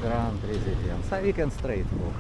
Grand Residence. So we can straight walk.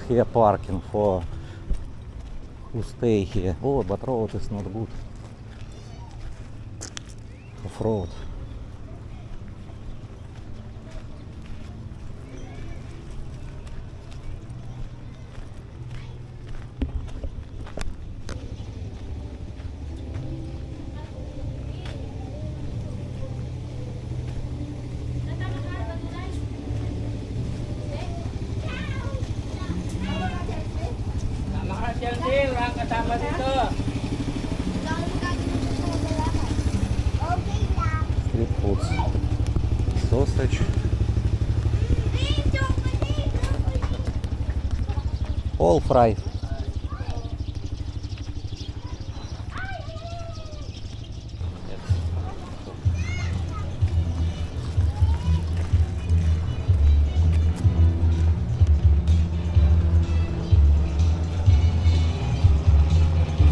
Here parking for who stay here. Oh, but road is not good. Off-road. Street foods. Sausage. All fry.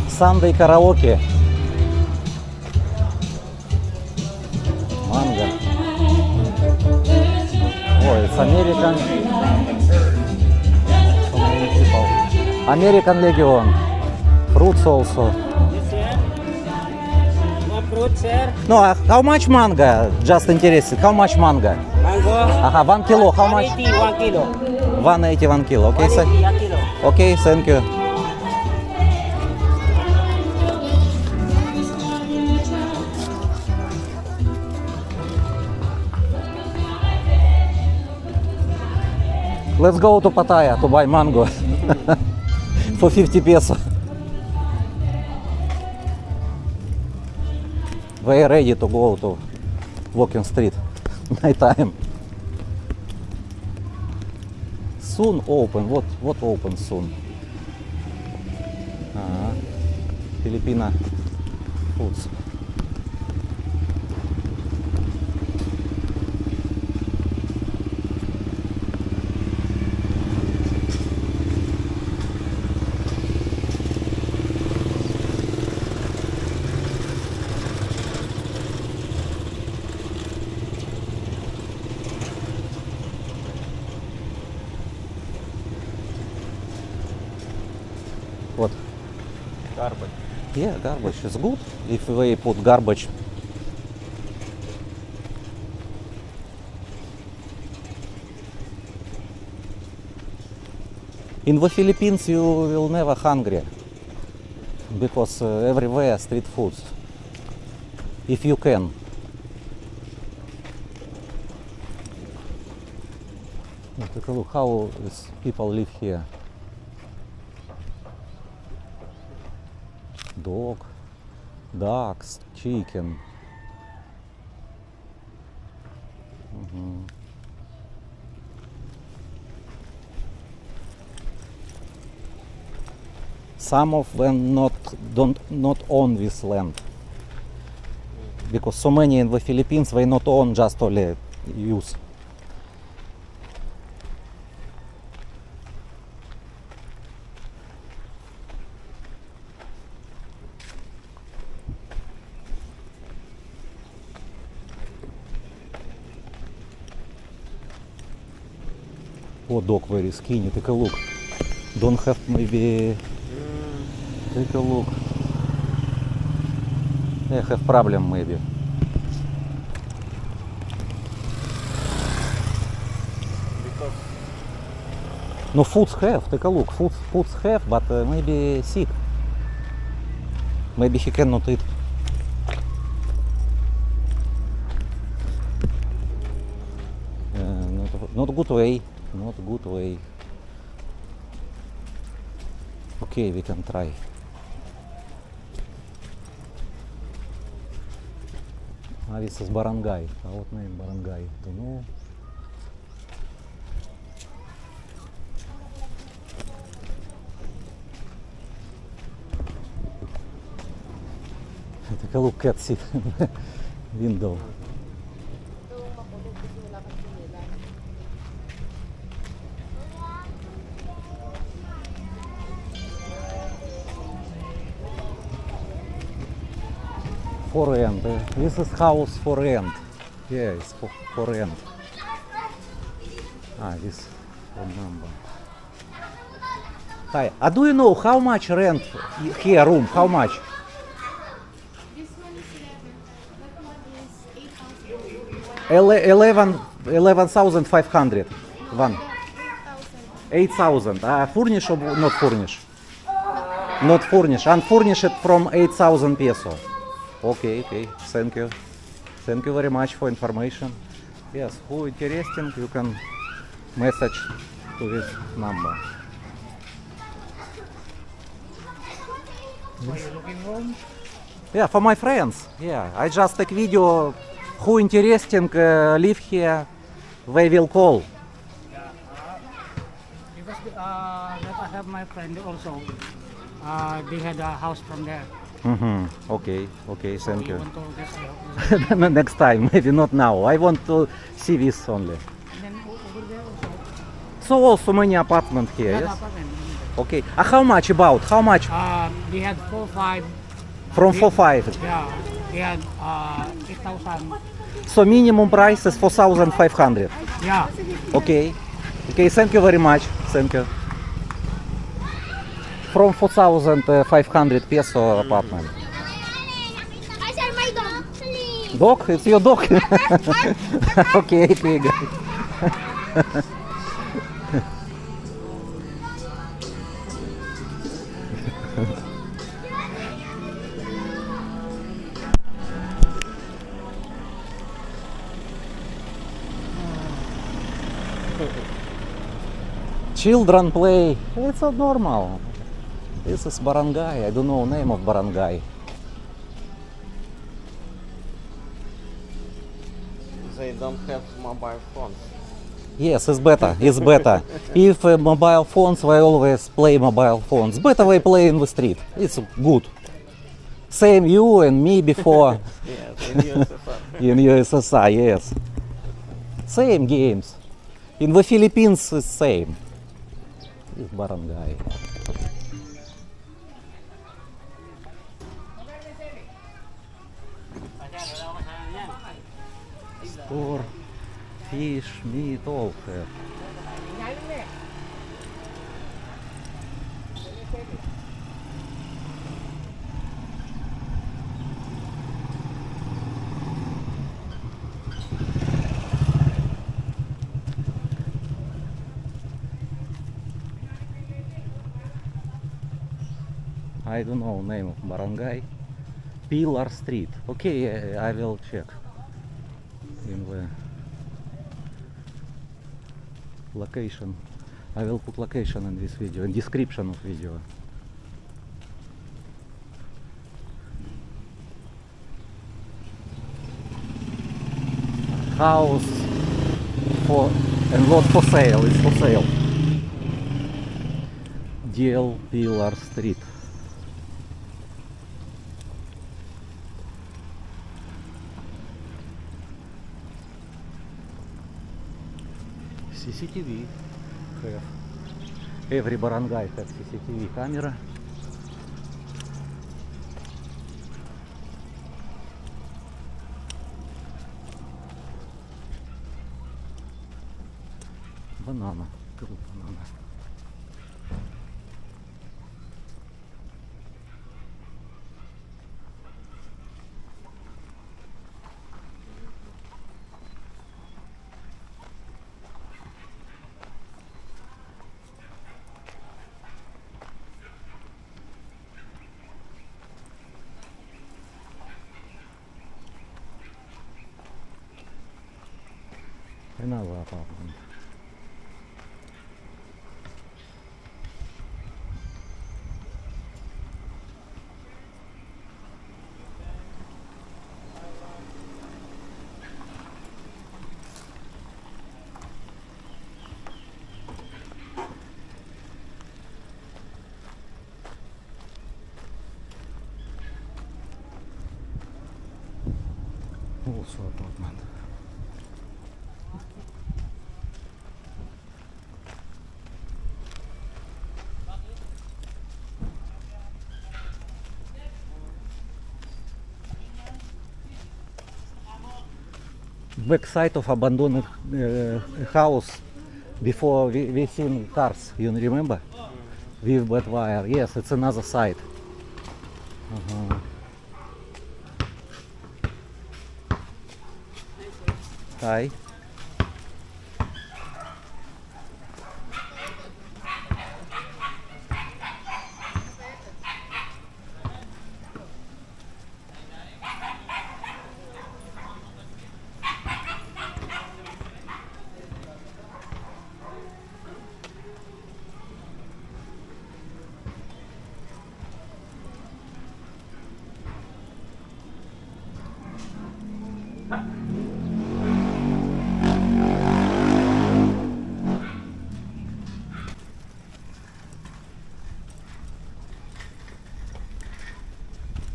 Sunday karaoke. Mango. Oh, it's American. So many people. American Legion. Fruits also. More fruit, sir. No, how much mango? Just interested. How much mango? Mango. Aha, 1 kilo. How much? 180, 1 kilo. 180, 1 kilo. Okay, sir. 180, 1 kilo. Okay, thank you. Let's go to Pattaya to buy mango for 50 peso. We're ready to go to walking street night time. Soon open. What open soon? Filipino foods. What? Garbage. Yeah, garbage is good if they put garbage. In the Philippines you will never hungry because everywhere street foods. If you can. Take a look how people live here. Dog, ducks, chicken. Some of them not own this land because so many in the Philippines they not own, just only use. Oh, dog very skinny. Take a look. Don't have maybe. Take a look. I have problem maybe. Because No, foods have. Take a look. Foods have, but maybe sick. Maybe he cannot eat. Not good way. Not good way. Okay, we can try. This is barangay. What name barangay? Don't know. Take a look at the window. For rent. This is house for rent. Yeah, it's for rent. This phone number. Hi. Do you know how much rent here room? How much? This one is 11. That one is 8,000. 11,500. One. 8,000. 8,000. Furnish or not furnish? Not furnish. Unfurnished from 8,000 peso. Okay, okay. Thank you. Thank you very much for information. Yes, who interesting, you can message to this number. Are you looking room? Yeah, for my friends. Yeah, I just take video. Who interesting live here? They will call. Because that I have my friend also. They had a house from there. Okay, okay. Thank You you. want to guess Next time, maybe not now. I want to see this only. and then over there also. So also many apartment here. That Yes. apartment. Okay. How much about? How much? They had 4-5. From 4,500. Yeah. They had 8,000. So minimum price is 4,500. Yeah. Okay. Okay. Thank you very much. Thank you. From 4,500 peso apartment. I said my dog. Please. Dog? It's your dog. Okay. Okay. Guys. Children play. It's not normal. This is barangay. I don't know name of barangay. They don't have mobile phones. Yes, it's better. It's better. If mobile phones, we always play mobile phones. Better we play in the street. It's good. Same you and me before Yes, in USSR. in USSR. Yes. Same games. In the Philippines, it's same. It's barangay. Store, fish, meat, all have. I don't know name of barangay. Pillar Street. Okay, I will check in the location. I will put location in this video, in description of video. House for and lot for sale. It's for sale. Deal Pillar Street. CCTV have. Every barangay has CCTV camera. Banana. Good banana. Another apartment. Also apartment. Backside of abandoned house before we seen cars, you remember? With bad wire. Yes, it's another side. Hi.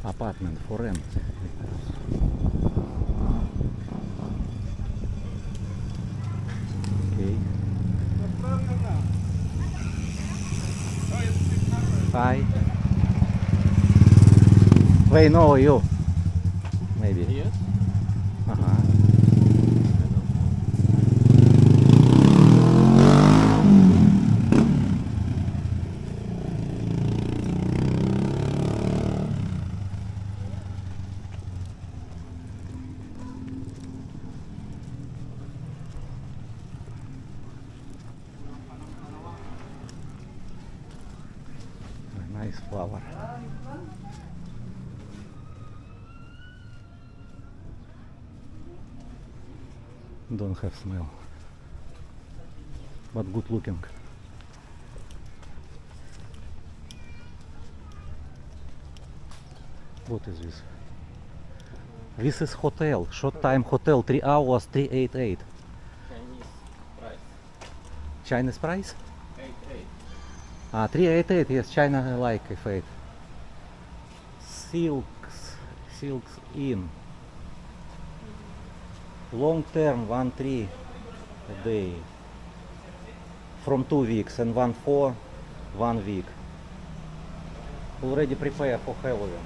Apartment for rent. Okay. Hi. They know you. Maybe. Yes? Uh-huh. Nice flower. Don't have smell, but good looking. What is this? This is hotel, short time hotel, 3 hours, 388. Chinese price. Chinese price? 8-8. 388, yes, China like F8. Silks Inn. Long term, 1-3 a day. From 2 weeks and 1-4, 1 week. Already prepare for Halloween.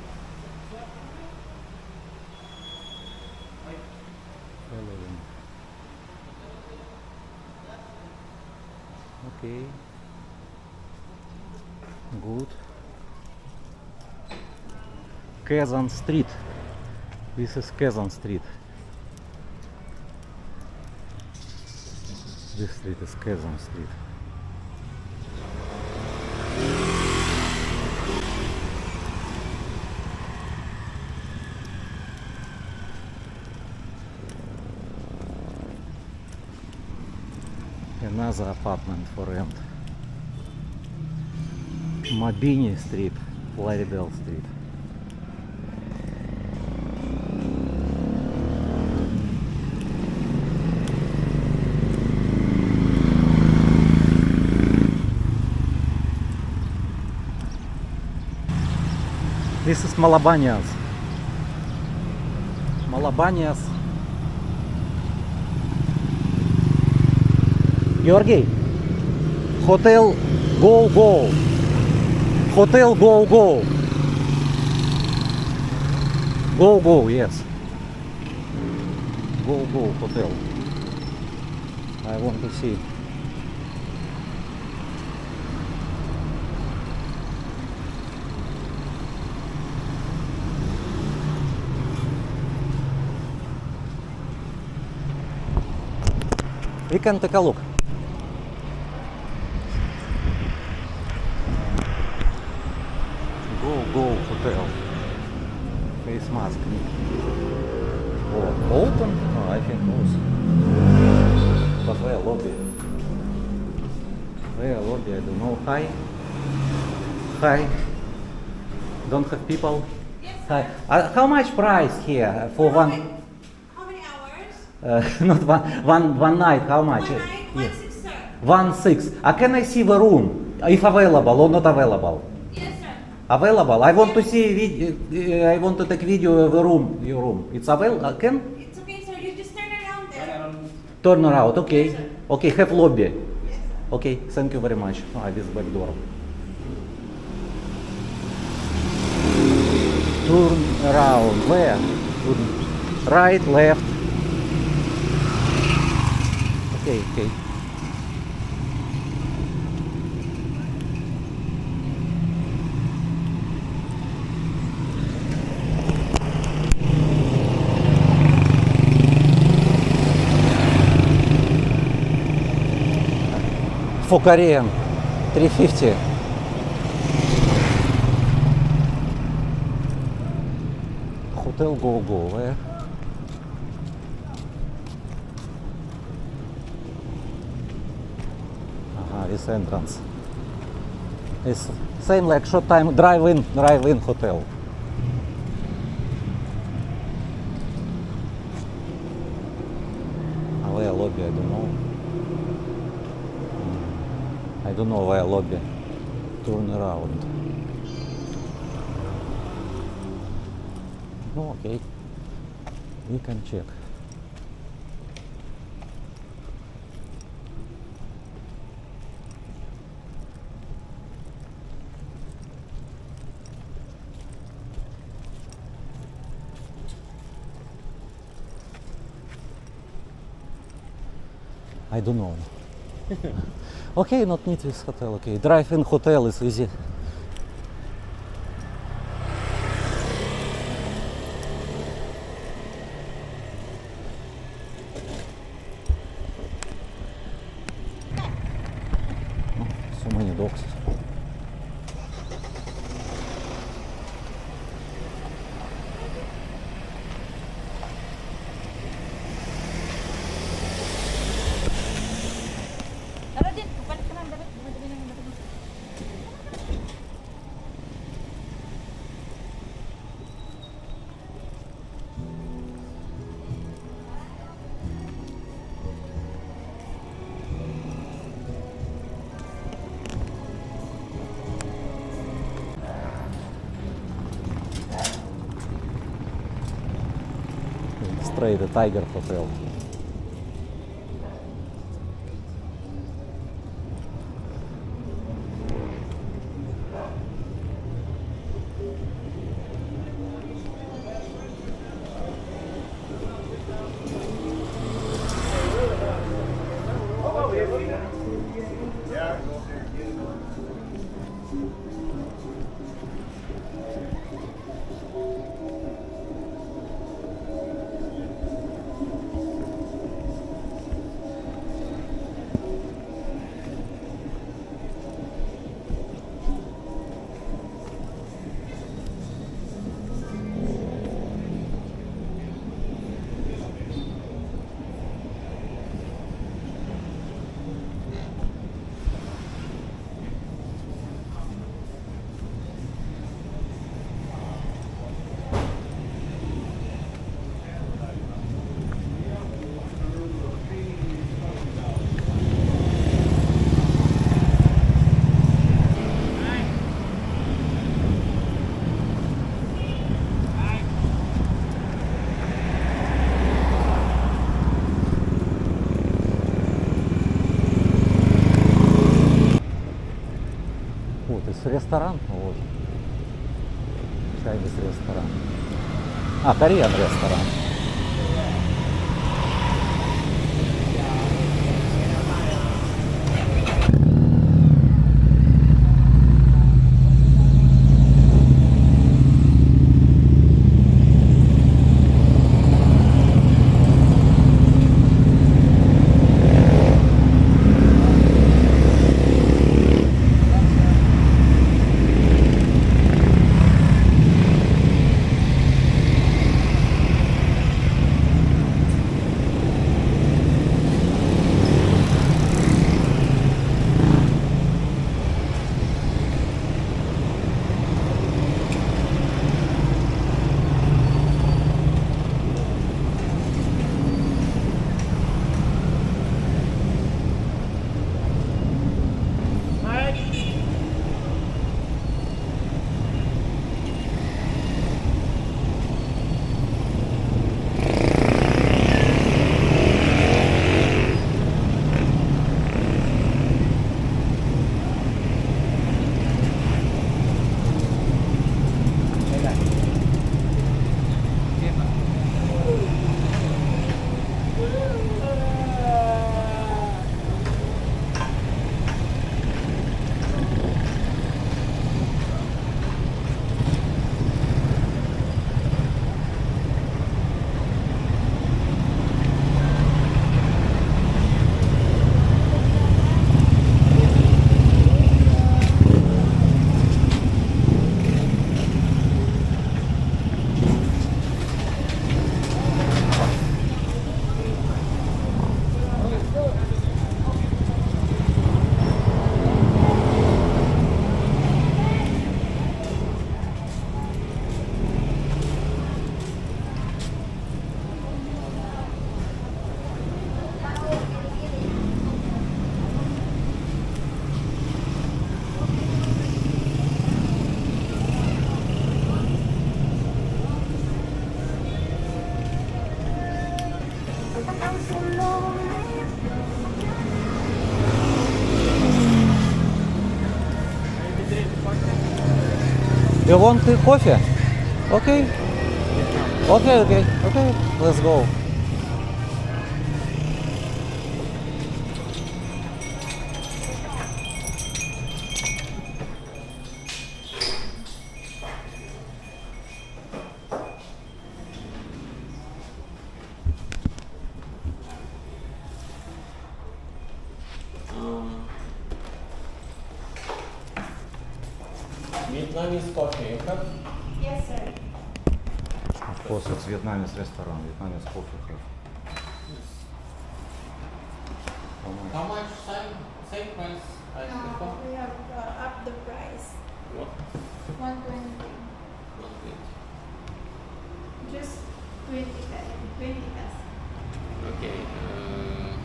Okay. Good. Kazan Street. This is Kazan Street. This street is Kazan Street. Another apartment for rent. Mabini Street, Claribel Street. This is Malabanias. Malabanias. Georgi, Hotel Go Go. Hotel Go Go. Go Go, yes. Go Go Hotel. I want to see. We can take a look. Go Go Hotel. Face mask. Oh, open? Oh, I think close. But where lobby? Where lobby? I don't know. Hi. Hi. Don't have people? Yes, Hi. How much price here for one? How many hours? Not one night. How much? One night, Yes. 1-6, sir. 1-6. Can I see the room? If available or not available? Yes, sir. Available. I want to see. I want to take video of the room. Your room. It's available. Can? It's Turn around, okay. Okay, have lobby. Okay, thank you very much. Ah, this back door. Turn around. Where? Right, left. Okay, okay. For Korean, 350. Hotel Go-Go, where? This entrance. It's same like short time drive-in hotel. Where lobby? I don't know. I don't know where lobby. Turn around. Oh, okay. We can check. I don't know. Okay, not need this hotel. Okay, drive-in hotel is easy. So many dogs. Tara din, balik ka lang, balik. Bumabili ng balik. Straight the Tiger Hotel. Вот, это ресторан, вот. Chinese ресторан. А, Korean ресторан. You want coffee? Okay. Okay. Let's go. Vietnamese coffee, you have? Yes, sir. Of course, it's Vietnamese restaurant, Vietnamese coffee. How much? How much? Same price as before? We have up the price. What? 120. Not good. Just 20 pesos. Okay.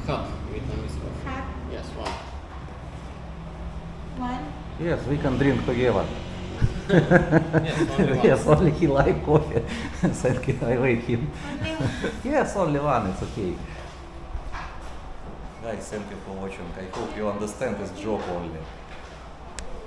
Hot Vietnamese coffee. Hot. Yes, one. One. Yes, we can drink together. Yes, only one. Yes, only he like coffee. Thank you, I rate him. Only one. Yes, only one, it's okay. Guys, thank you for watching. I hope you understand this joke only.